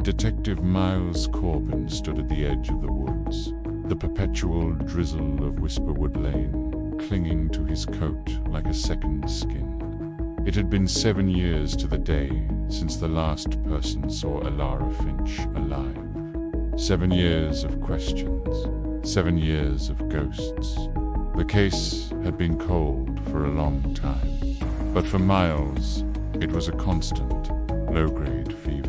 Detective Miles Corbin stood at the edge of the woods, the perpetual drizzle of Whisperwood Lane clinging to his coat like a second skin. It had been 7 years to the day since the last person saw Elara Finch alive. 7 years of questions, 7 years of ghosts. The case had been cold for a long time, but for Miles, it was a constant, low-grade fever.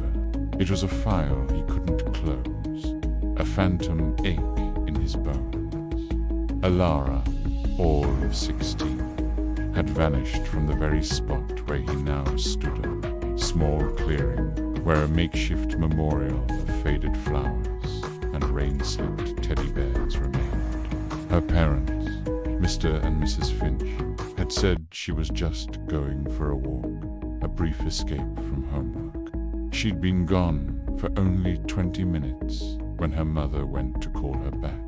It was a file he couldn't close, a phantom ache in his bones. Elara, all of 16, had vanished from the very spot where he now stood, a small clearing where a makeshift memorial of faded flowers and rain-slipped teddy bears remained. Her parents, Mr. and Mrs. Finch, had said she was just going for a walk, a brief escape from homework. She'd been gone for only 20 minutes when her mother went to call her back,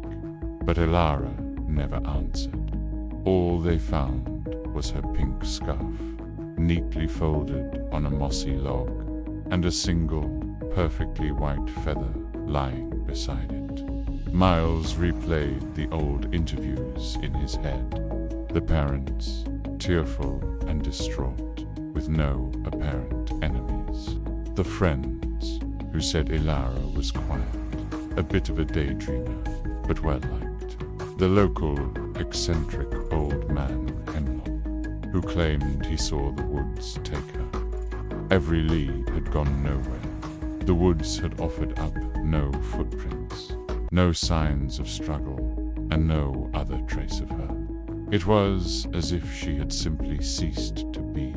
but Elara never answered. All they found was her pink scarf, neatly folded on a mossy log, and a single, perfectly white feather lying beside it. Miles replayed the old interviews in his head. The parents, tearful and distraught, with no apparent enemies. The friends, who said Elara was quiet, a bit of a daydreamer, but well-liked. The local, eccentric old man, Hemlock, who claimed he saw the woods take her. Every lead had gone nowhere. The woods had offered up no footprints, no signs of struggle, and no other trace of her. It was as if she had simply ceased to be.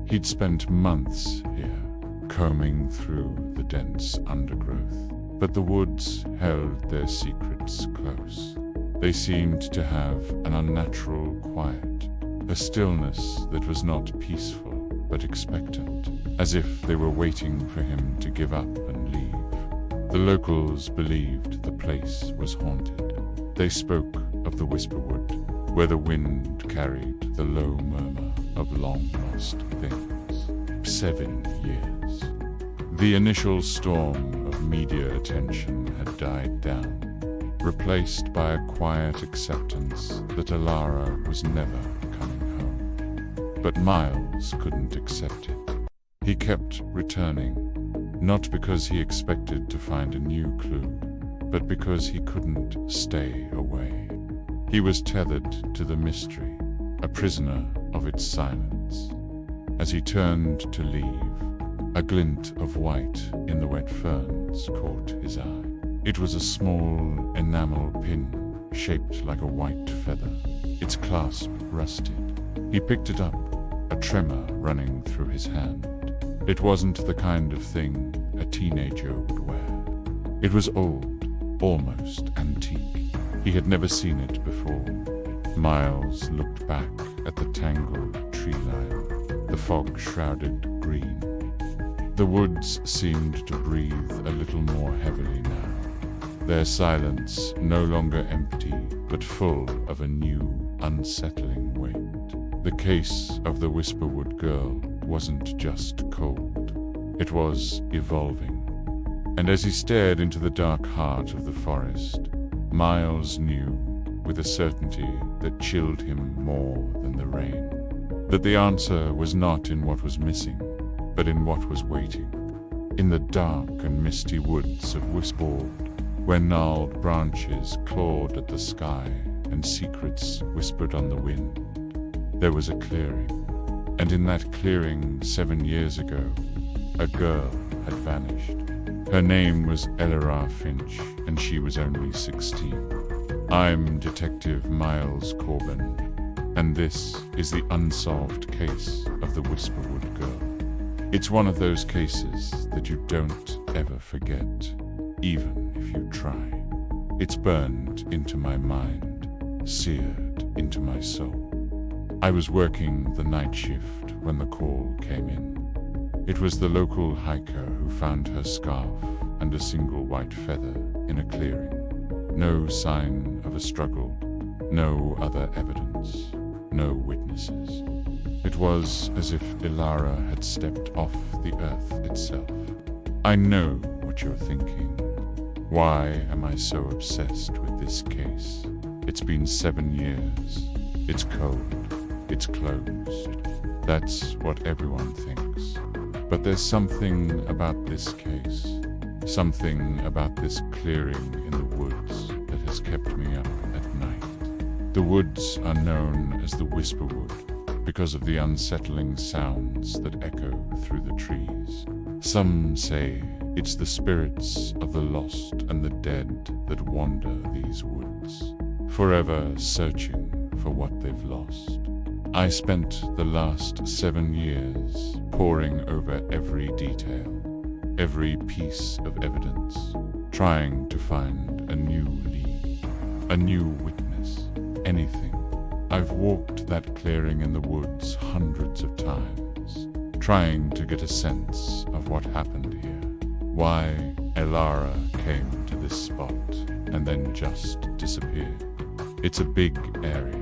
He'd spent months here, combing through the dense undergrowth, but the woods held their secrets close. They seemed to have an unnatural quiet, a stillness that was not peaceful but expectant, as if they were waiting for him to give up and leave. The locals believed the place was haunted. They spoke of the Whisperwood, where the wind carried the low murmur of long-lost things. 7 years. The initial storm of media attention had died down, replaced by a quiet acceptance that Elara was never coming home. But Miles couldn't accept it. He kept returning, not because he expected to find a new clue, but because he couldn't stay away. He was tethered to the mystery, a prisoner of its silence. As he turned to leave, a glint of white in the wet ferns caught his eye. It was a small enamel pin shaped like a white feather, its clasp rusted. He picked it up, a tremor running through his hand. It wasn't the kind of thing a teenager would wear. It was old, almost antique. He had never seen it before. Miles looked back at the tangled tree line, the fog-shrouded green. The woods seemed to breathe a little more heavily now, their silence no longer empty, but full of a new, unsettling weight. The case of the Whisperwood girl wasn't just cold, it was evolving. And as he stared into the dark heart of the forest, Miles knew, with a certainty that chilled him more than the rain, that the answer was not in what was missing, but in what was waiting. In the dark and misty woods of Whisperwood, where gnarled branches clawed at the sky and secrets whispered on the wind, there was a clearing. And in that clearing 7 years ago, a girl had vanished. Her name was Elara Finch, and she was only 16. I'm Detective Miles Corbin, and this is the unsolved case of the Whisperwood girl. It's one of those cases that you don't ever forget, even if you try. It's burned into my mind, seared into my soul. I was working the night shift when the call came in. It was the local hiker who found her scarf and a single white feather in a clearing. No sign of a struggle, no other evidence, no witnesses. It was as if Elara had stepped off the earth itself. I know what what you're thinking. Why am I so obsessed with this case? It's been 7 years. It's cold. It's closed. That's what everyone thinks. But there's something about this case, something about this clearing in the woods that has kept me up at night. The woods are known as the Whisperwood because of the unsettling sounds that echo through the trees. Some say it's the spirits of the lost and the dead that wander these woods, forever searching for what they've lost. I spent the last 7 years poring over every detail, every piece of evidence, trying to find a new lead, a new witness, anything. I've walked that clearing in the woods hundreds of times, trying to get a sense of what happened here, why Elara came to this spot and then just disappeared. It's a big area.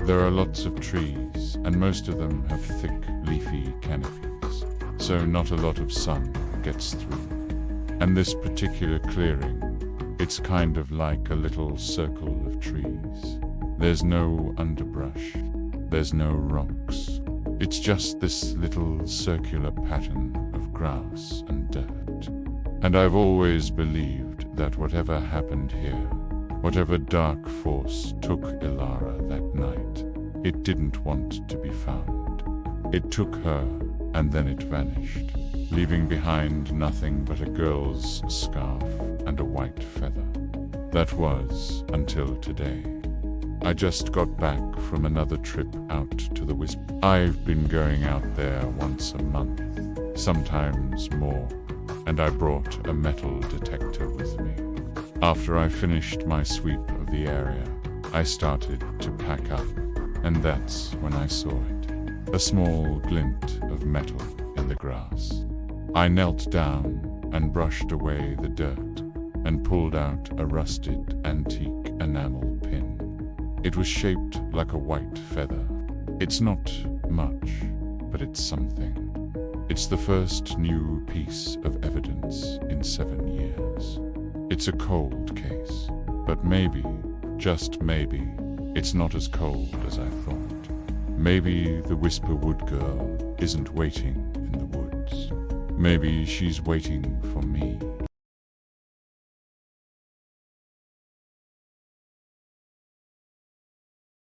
There are lots of trees, and most of them have thick, leafy canopies, so not a lot of sun gets through. And this particular clearing, it's kind of like a little circle of trees. There's no underbrush, there's no rocks. It's just this little circular pattern of grass and dirt. And I've always believed that whatever happened here, whatever dark force took Elara that night, it didn't want to be found. It took her, and then it vanished, leaving behind nothing but a girl's scarf and a white feather. That was until today. I just got back from another trip out to the Whisper. I've been going out there once a month, sometimes more, and I brought a metal detector with me. After I finished my sweep of the area, I started to pack up, and that's when I saw it. A small glint of metal in the grass. I knelt down and brushed away the dirt and pulled out a rusted antique enamel pin. It was shaped like a white feather. It's not much, but it's something. It's the first new piece of evidence in 7 years. It's a cold case, but maybe, just maybe, it's not as cold as I thought. Maybe the Whisperwood girl isn't waiting in the woods. Maybe she's waiting for me.